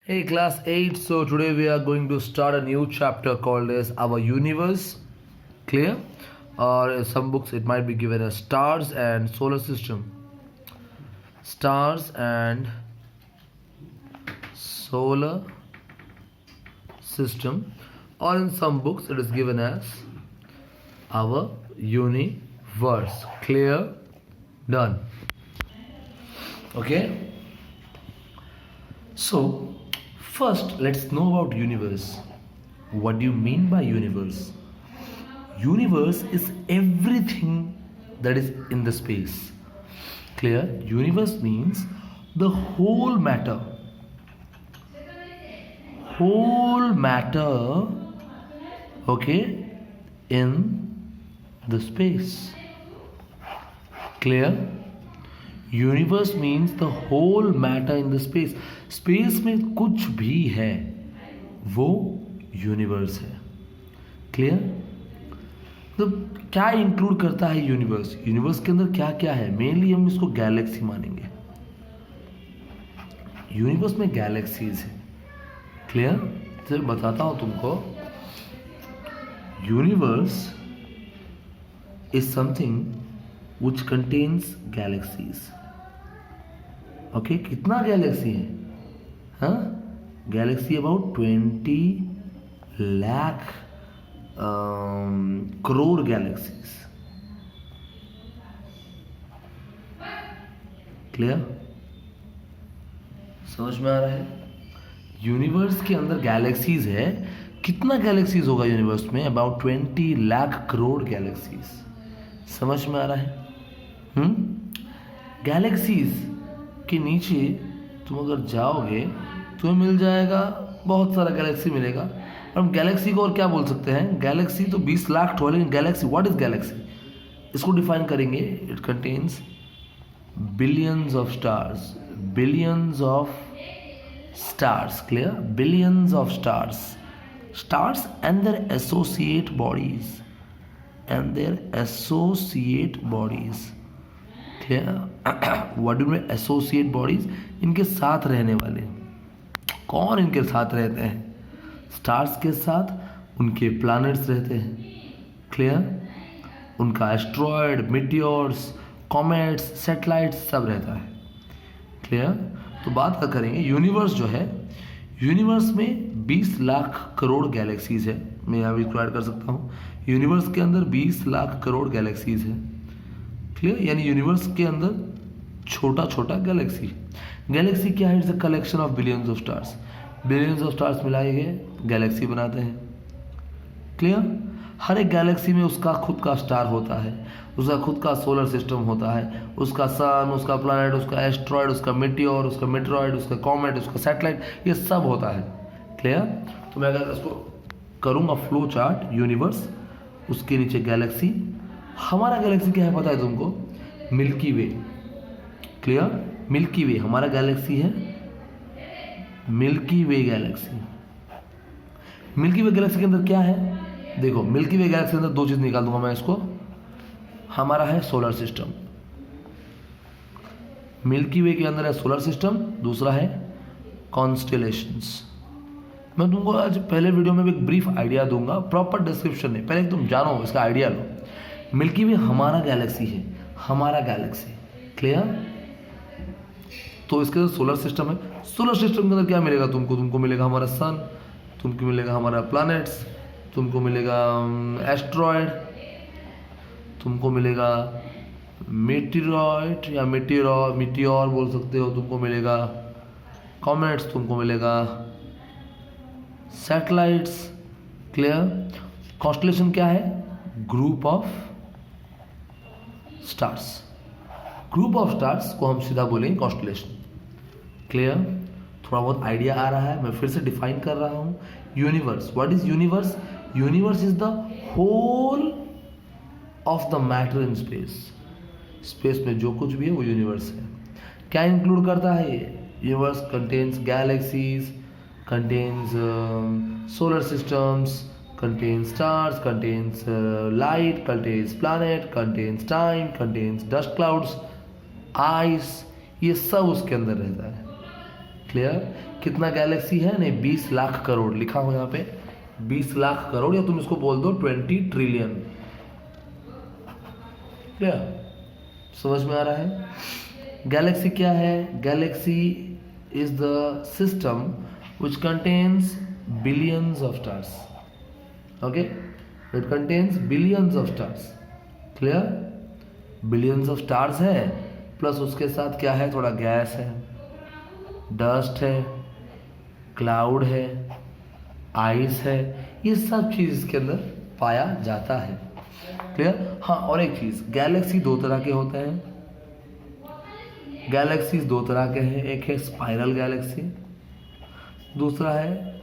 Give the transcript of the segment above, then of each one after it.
Hey, class 8. So, today we are going to start a new chapter called as Our Universe. Clear? Or in some books, it might be given as Stars and Solar System. Stars and Solar System. Or in some books, it is given as Our Universe. Clear? Done. Okay? So, first, let's know about universe. What do you mean by universe? Universe is everything that is in the space. Clear? Universe means the whole matter. Whole matter, okay, in the space. Clear? Universe means the whole matter in the space. Space में कुछ भी है वो universe है. Clear? तो क्या include करता है यूनिवर्स? यूनिवर्स के अंदर क्या क्या है? मेनली हम इसको गैलेक्सी मानेंगे. यूनिवर्स में गैलेक्सीज है. क्लियर? तो बताता हूं तुमको. Universe is something which contains galaxies. Okay कितना गैलेक्सी है? हाँ, Galaxy about 20 lakh crore galaxies. Clear? समझ में आ रहा है? यूनिवर्स के अंदर गैलेक्सीज है. कितना गैलेक्सीज होगा यूनिवर्स में? About 20 lakh crore galaxies. समझ में आ रहा है? गैलेक्सीज के नीचे तुम अगर जाओगे तुम्हें मिल जाएगा, बहुत सारा गैलेक्सी मिलेगा. और हम गैलेक्सी को और क्या बोल सकते हैं? गैलेक्सी तो 20 लाख ठोले. Galaxy, what is galaxy? इसको डिफाइन करेंगे. It contains billions of stars. Billions of stars. Clear? Billions of stars. Stars and their associate bodies. and their associate bodies. Clear? What do you mean associate bodies? इनके साथ रहने वाले. कौन इनके साथ रहते हैं? स्टार्स के साथ उनके प्लैनेट्स रहते हैं. क्लियर? उनका एस्ट्रॉयड, मीटियोर्स, कॉमेट्स, सैटेलाइट्स सब रहता है. क्लियर? तो बात करेंगे यूनिवर्स जो है. यूनिवर्स में 20 लाख करोड़ गैलेक्सीज है. मैं यहाँ भी ऐड कर सकता हूँ. यूनिवर्स के अंदर 20 लाख करोड़ गैलेक्सीज है. क्लियर? यानी यूनिवर्स के अंदर छोटा छोटा गैलेक्सी. गैलेक्सी क्या है? It's a collection of billions of stars. Billions of stars मिलाए गए गैलेक्सी बनाते हैं. क्लियर? हर एक गैलेक्सी में उसका खुद का स्टार होता है, उसका खुद का सोलर सिस्टम होता है, उसका सन, उसका प्लैनेट, उसका एस्ट्रॉयड, उसका मेटियोर, उसका मेटेरॉयड, उसका कॉमेट, उसका सैटेलाइट, ये सब होता है. क्लियर? तो मैं अगर इसको करूँगा फ्लो चार्ट, यूनिवर्स, उसके नीचे गैलेक्सी. हमारा गैलेक्सी क्या है पता है तुमको? Milky way. क्लियर? मिल्की वे हमारा गैलेक्सी है. मिल्की वे गैलेक्सी. मिल्की वे गैलेक्सी के अंदर क्या है? देखो, मिल्की वे गैलेक्सी के अंदर दो चीज निकाल दूंगा मैं इसको. हमारा है सोलर सिस्टम. मिल्की वे के अंदर है सोलर सिस्टम. दूसरा है कॉन्स्टेलेशंस. मैं तुमको आज पहले वीडियो में भी एक ब्रीफ आइडिया दूंगा, प्रॉपर डिस्क्रिप्शन नहीं. पहले तुम जानो, इसका आइडिया लो. मिल्की वे हमारा गैलेक्सी है. हमारा गैलेक्सी. क्लियर? तो इसके अंदर सोलर सिस्टम है. सोलर सिस्टम के अंदर क्या मिलेगा तुमको? तुमको मिलेगा हमारा सन, तुमको मिलेगा हमारा प्लैनेट्स, तुमको मिलेगा एस्ट्रॉयड, तुमको मिलेगा मेटेरॉयड या मीटियोर बोल सकते हो, तुमको मिलेगा कॉमेट्स, तुमको मिलेगा सैटेलाइट्स. क्लियर? कॉन्स्टेलेशन क्या है? Group of stars. Group of stars को हम सीधा बोलेंगे कॉन्स्टेलेशन. क्लियर? थोड़ा बहुत आइडिया आ रहा है. मैं फिर से डिफाइन कर रहा हूं. Universe, what is universe? Universe is the whole of the matter in space. Space में जो कुछ भी है वो यूनिवर्स है. क्या इंक्लूड करता है ये? Universe contains galaxies, contains solar systems, contains stars, contains light, contains planet, contains time, contains dust clouds, ice. ये सब उसके अंदर रहता है. क्लियर? कितना गैलेक्सी है? नहीं, 20 लाख करोड़ लिखा हो यहाँ पे, 20 लाख करोड़, या तुम इसको बोल दो 20 ट्रिलियन। क्लियर? समझ में आ रहा है? गैलेक्सी क्या है? Galaxy is the system which contains billions of stars. Okay, it contains billions of stars. Clear? Billions of stars है, प्लस उसके साथ क्या है? थोड़ा गैस है, डस्ट है, क्लाउड है, आइस है, ये सब चीज़ इसके अंदर पाया जाता है। क्लियर? हाँ, और एक चीज़, गैलेक्सी दो तरह के होते हैं। गैलेक्सीज दो तरह के हैं, एक है स्पाइरल गैलेक्सी, दूसरा है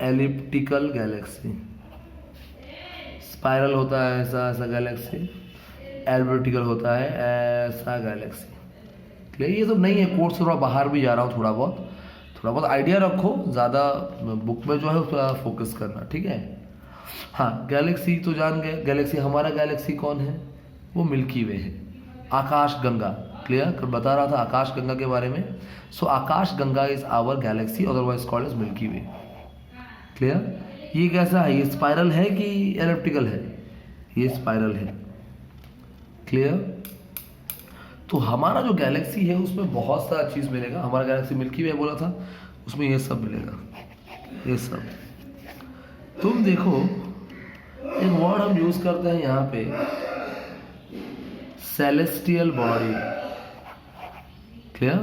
एलिप्टिकल गैलेक्सी। स्पाइरल होता है ऐसा ऐसा गैलेक्सी, एलिप्टिकल होता है ऐसा गैलेक्सी। क्लियर? ये तो नहीं है, कोर्स से थोड़ा बाहर भी जा रहा हूँ, थोड़ा बहुत आइडिया रखो, ज़्यादा बुक में जो है उस पर फोकस करना, ठीक है? हाँ, गैलेक्सी तो जान गए। गैलेक्सी, हमारा गैलेक्सी कौन है? वो मिल्की वे है, आकाश गंगा। क्लियर? कल बता रहा था आकाश गंगा के बारे में। So Akash Ganga is our galaxy, otherwise called as milky way. Clear? ये कैसा है? ये स्पाइरल है कि एलिप्टिकल है? ये स्पाइरल है। क्लियर? तो हमारा जो गैलेक्सी है उसमें बहुत सारा चीज़ मिलेगा। हमारा गैलेक्सी मिल्की वे बोला था, उसमें ये सब मिलेगा, ये सब। तुम देखो, एक वर्ड हम यूज करते हैं यहाँ पे, celestial body. Clear?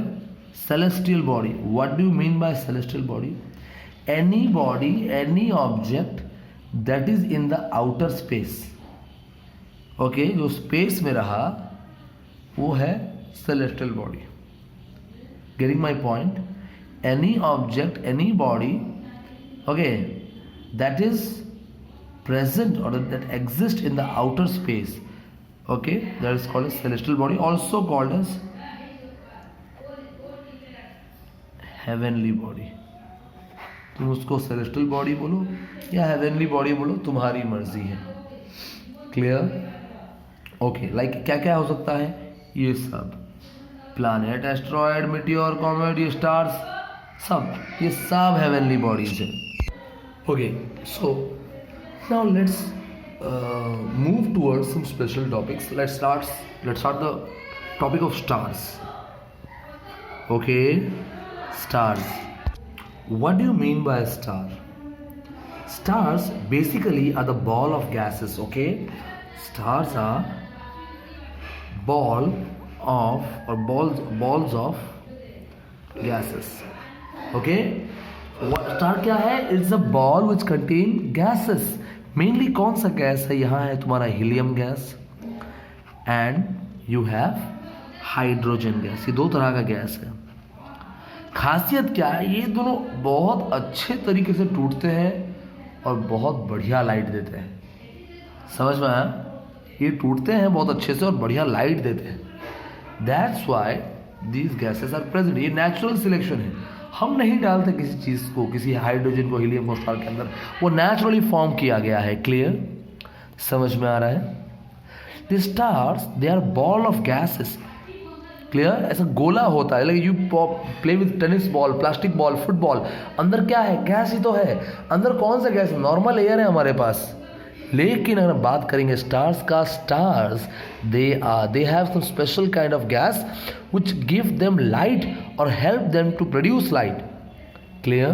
Celestial body, what do you mean by celestial body? Any body, any object that is in the outer space. Okay, जो स्पेस में रहा वो है celestial body. Getting my point? Any object, any body, okay, that is present or that exist in the outer space, okay, that is called as celestial body, also called as heavenly body। तुम उसको celestial body बोलो या heavenly body बोलो, तुम्हारी मर्जी है। Clear? Okay, like क्या क्या हो सकता है? ये सब प्लैनेट, एस्ट्रॉयड, मीटियोर, कॉमेट, ये स्टार्स, सब ये सब heavenly bodies है। Okay, so now let's move towards some special topics. Let's start the topic of stars. Okay, stars. What do you mean by a star? Stars basically are the ball of gases. Okay, stars are balls of gases. Okay, what star क्या है? It's a ball which contain gases. Mainly कौन सा gas है? यहाँ है तुम्हारा helium gas and you have hydrogen gas. ये दो तरह का गैस है। खासियत क्या है? ये दोनों बहुत अच्छे तरीके से टूटते हैं और बहुत बढ़िया लाइट देते हैं। समझ में आया? ये टूटते हैं बहुत अच्छे से और बढ़िया लाइट देते हैं। That's why these gases are present. ये नेचुरल सिलेक्शन है, हम नहीं डालते किसी चीज़ को, किसी हाइड्रोजन को हीलियम को स्टार के अंदर, वो नेचुरली फॉर्म किया गया है। क्लियर? समझ में आ रहा है? The stars they are ball of gases. Clear? ऐसा गोला होता है, like you play with tennis ball, plastic ball, football, अंदर क्या है? गैस ही तो है। अंदर कौन सा गैस? नॉर्मल एयर है हमारे पास। लेकिन अगर बात करेंगे स्टार्स का, stars they have some special kind of gas which give them light or help them to produce light। Clear?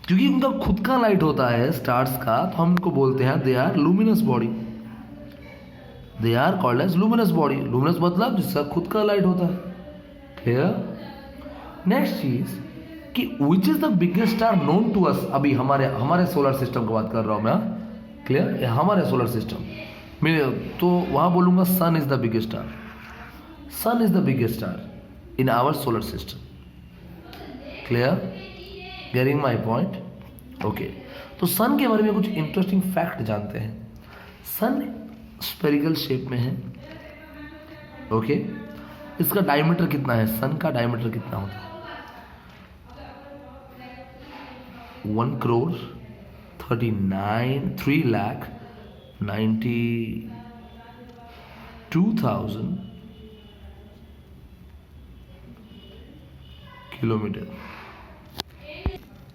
क्योंकि उनका खुद का लाइट होता है स्टार्स का, तो हम उनको बोलते हैं they are luminous body. They are called as luminous body. Luminous मतलब जिसका खुद का लाइट होता है। क्लियर? नेक्स्ट चीज कि which is the biggest star known to us. अभी हमारे सोलर सिस्टम की बात कर रहा हूं मैं। क्लियर? हमारे सोलर सिस्टम में तो वहां बोलूंगा sun is the biggest star. Sun is the biggest star in our solar system. Clear? Getting my point? Okay, तो सन के बारे में कुछ इंटरेस्टिंग फैक्ट जानते हैं। सन स्फेरिकल शेप में है। ओके, इसका डायमीटर कितना है? सन का डायमीटर कितना होता है? 1,3,92,000 kilometre,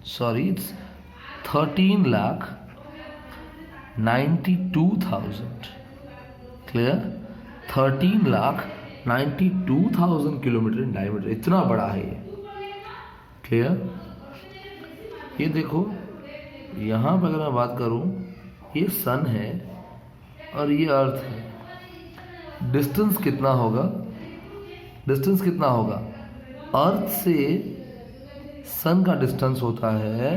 sorry it's 13,92,000, clear, 13,92,000 kilometre in diameter, इतना बड़ा है ये, क्लियर। ये देखो यहाँ पर अगर मैं बात करूँ, ये सन है और ये अर्थ है, डिस्टेंस कितना होगा, डिस्टेंस कितना होगा, अर्थ से सन का डिस्टेंस होता है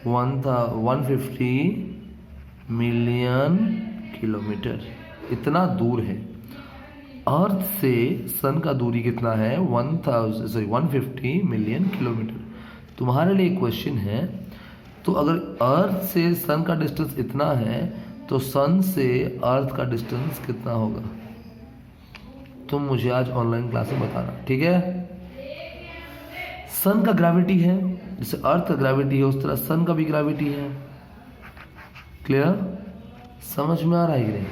150 मिलियन किलोमीटर, इतना दूर है। अर्थ से सन का दूरी कितना है, 150 मिलियन किलोमीटर। तुम्हारे लिए क्वेश्चन है, तो अगर अर्थ से सन का डिस्टेंस इतना है तो सन से अर्थ का डिस्टेंस कितना होगा, तुम मुझे आज ऑनलाइन क्लास में बताना, ठीक है। सन का ग्रेविटी है, जैसे अर्थ का ग्रेविटी है उस तरह सन का भी ग्रेविटी है, क्लियर, समझ में आ रहा है कि नहीं।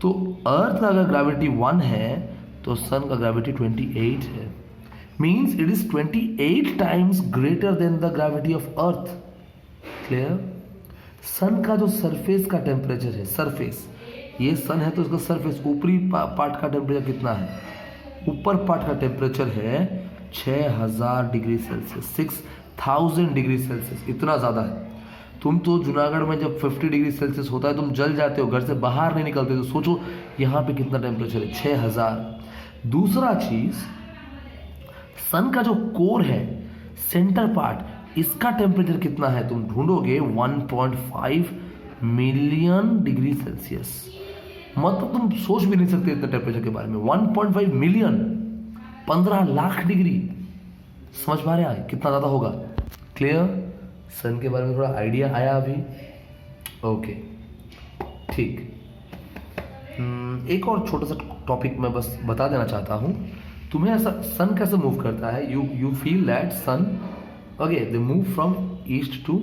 तो अर्थ का अगर ग्रेविटी 1 है तो सन का ग्रेविटी 28 है, means it is 28 times greater than the gravity of earth, clear. Sun का जो सरफेस का टेम्परेचर है, सरफेस, ये सन है तो इसका सरफेस ऊपरी पार्ट का टेम्परेचर कितना है, ऊपर पार्ट का टेम्परेचर है 6000 डिग्री सेल्सियस, 6000 डिग्री सेल्सियस, इतना ज़्यादा है। तुम तो जूनागढ़ में जब 50 डिग्री सेल्सियस होता है तुम जल जाते हो, घर से बाहर नहीं निकलते, तो सोचो यहाँ पे कितना टेम्परेचर है, 6000। दूसरा चीज़, सन का जो कोर है, सेंटर पार्ट, इसका टेम्परेचर कितना है तुम ढूंढोगे 1.5 मिलियन डिग्री सेल्सियस, मतलब तुम सोच भी नहीं सकते इतने टेम्परेचर के बारे में। 1.5 मिलियन, 15 लाख डिग्री, समझ पा रहे हैं कितना ज़्यादा होगा, क्लियर। सन के बारे में थोड़ा आइडिया आया अभी, ओके, ठीक। एक और छोटा सा टॉपिक मैं बस बता देना चाहता हूँ तुम्हें, ऐसा सन कैसे मूव करता है, you feel that sun, okay, they move from east to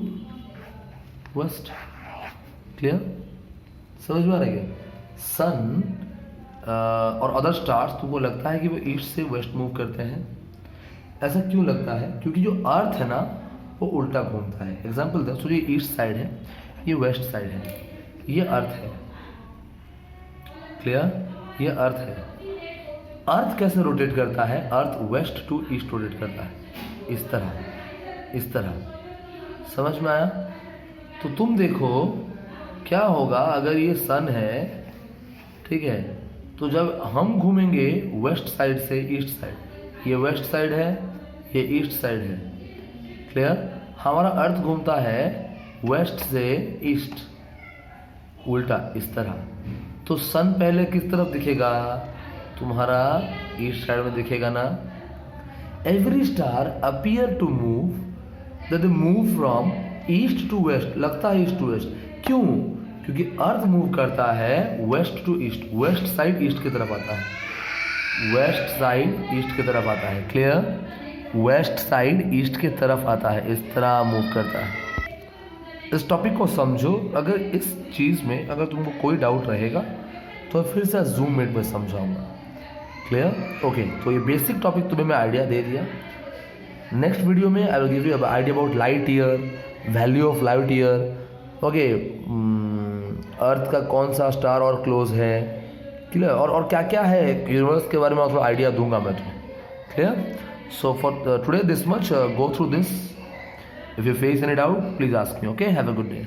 west, clear, समझ में आ रहा है। सन और अदर स्टार्स तुमको लगता है कि वो ईस्ट से वेस्ट मूव करते हैं, ऐसा क्यों लगता है, क्योंकि जो अर्थ है ना वो उल्टा घूमता है। एग्जाम्पल दो, तो ये ईस्ट साइड है, ये वेस्ट साइड है, ये अर्थ है, क्लियर, ये अर्थ है। अर्थ कैसे रोटेट करता है, अर्थ वेस्ट टू ईस्ट रोटेट करता है, इस तरह, इस तरह, समझ में आया। तो तुम देखो क्या होगा अगर ये सन है, ठीक है, तो जब हम घूमेंगे वेस्ट साइड से ईस्ट साइड, ये वेस्ट साइड है, ये ईस्ट साइड है, क्लियर। हमारा अर्थ घूमता है वेस्ट से ईस्ट, उल्टा इस तरह। तो सन पहले किस तरफ दिखेगा, तुम्हारा ईस्ट साइड में दिखेगा ना। Every star appear to move, that they move from east to west, लगता है ईस्ट टू वेस्ट, क्यों, क्योंकि अर्थ मूव करता है west to east, west side east की तरफ आता है, वेस्ट साइड ईस्ट की तरफ आता है, क्लियर, वेस्ट साइड ईस्ट की तरफ आता है, इस तरह मूव करता है। इस टॉपिक को समझो, अगर इस चीज़ में अगर तुमको कोई डाउट रहेगा तो फिर से जूम मीट में समझाऊंगा, क्लियर, ओके। तो ये बेसिक टॉपिक तुम्हें मैं आइडिया दे दिया। नेक्स्ट वीडियो में I will give you idea about light year, value of light year, okay, earth का कौन सा स्टार और क्लोज है, क्लियर, और क्या क्या है यूनिवर्स के बारे में थोड़ा आइडिया दूंगा मैं तुम्हें, clear. So for today this much, go through this. If you face any doubt, please ask me, okay? Have a good day.